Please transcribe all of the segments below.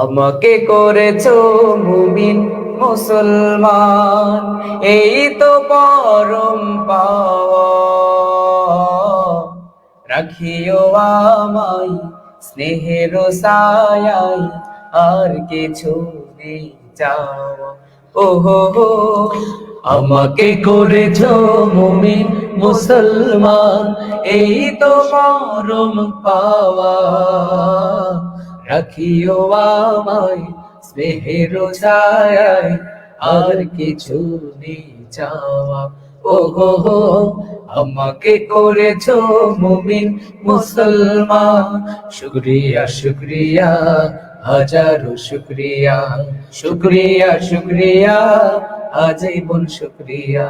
আমাকে করেছো মুমিন মুসলমান, এই তো পরম পাওয়া। রাখিও আমায় স্নেহের ছায়ায়, আর কিছু নেই চাওয়া। ও হো হো, আমাকে করেছো মুমিন মুসলমান, এই তো পরম পাওয়া। রাখিও আমায় স্নেহের ছায়ায়, আর কিছু নেই চাওয়া। ও হো হো, আমাকে করেছো মুমিন মুসলমান। শুকরিয়া শুকরিয়া হাজারো শুকরিয়া, শুকরিয়া শুকরিয়া আজীবন শুকরিয়া।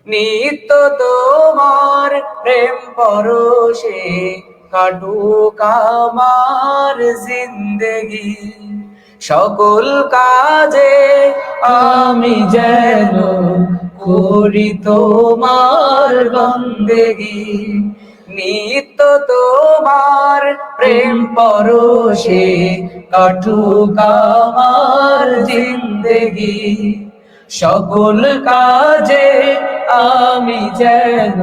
নিত্য তোমার প্রেম পরশে কাটুক আমার জিন্দেগি, সকল কাজে আমি যেন করি তোমার বন্দেগি। নিত্য তোমার প্রেম পরশে কাটুক আমার জিন্দেগি, সকল কাজে আমি যেন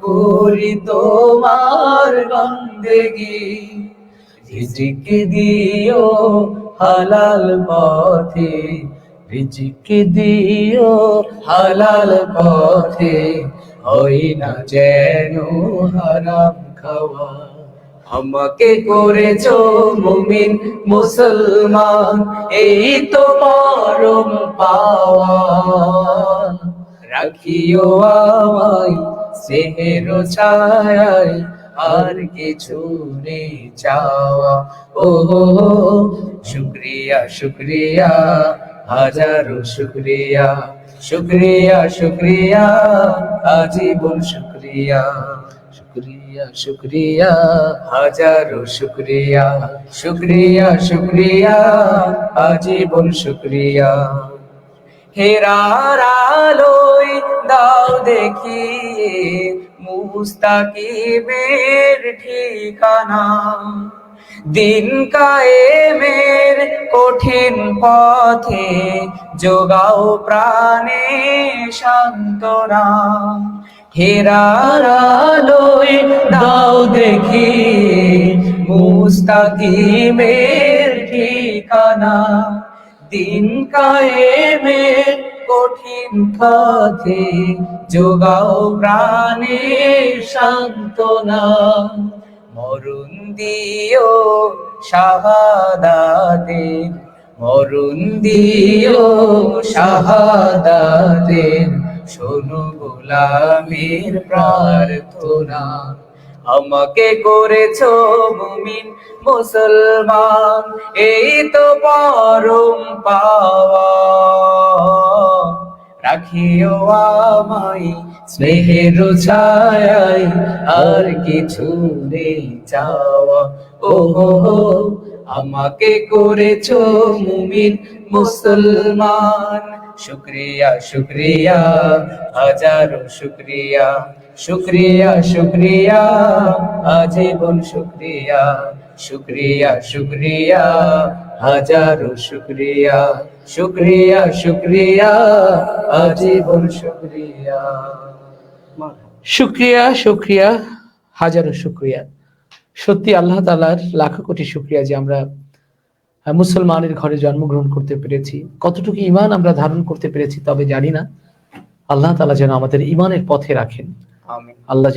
করি তোমার বন্দেগি। রিজিক দিও হালাল পথে, রিজিক দিও হালাল পথে, হই না যেন হারাম খাওয়া। আমাকে করেছো মুমিন মুসলমান, এই তো পরম পাওয়া। রাখিও আমায় স্নেহের ছায়ায়, আর কিছু নেই চাওয়া। ও হো হো, শুকরিয়া শুকরিয়া হাজারো শুকরিয়া, শুকরিয়া শুকরিয়া আজীবন শুকরিয়া। শুকরিয়া শুকরিয়া হাজারো শুকরিয়া, শুকরিয়া শুকরিয়া আজীবন শুকরিয়া। হেরার আলোয় দাও দেখিয়ে মুস্তাকিমের ঠিকানা, দিন কায়েমের কঠিন পথে যোগাও প্রাণে সান্ত্বনা। হেরার আলোয় দাও দেখিয়ে মুস্তাকিমের ঠিকানা, দিন কায়েমের কঠিন পথে যোগাও প্রাণে সান্ত্বনা। মরণ দিও শাহাদাতের, মরণ দিও শাহাদাতের, শোনো গোলামের প্রার্থনা। আমাকে করেছো মুমিন মুসলমান, এই তো পরম পাওয়া। রাখিও আমায় স্নেহের ছায়ায়, আর কিছু নেই চাওয়া। ও হো হো, আমাকে করেছো মুমিন মুসলমান। শুকরিয়া শুকরিয়া হাজারো শুকরিয়া, শুকরিয়া শুকরিয়া আজীবন শুকরিয়া। শুকরিয়া শুকরিয়া হাজারো শুকরিয়া, শুকরিয়া শুকরিয়া আজীবন শুকরিয়া। শুক্রিয়া শুক্রিয়া হাজারো শুক্রিয়া। সত্যি আল্লাহ তাআলার লাখ কোটি শুক্রিয়া যে আমরা মুসলমানের ঘরে জন্মগ্রহণ করতে পেরেছি। কতটুকু ঈমান আমরা ধারণ করতে পেরেছি তবে জানি না। আল্লাহ তাআলা যেন আমাদের ঈমানের পথে রাখেন। আমিন। আল্লাহ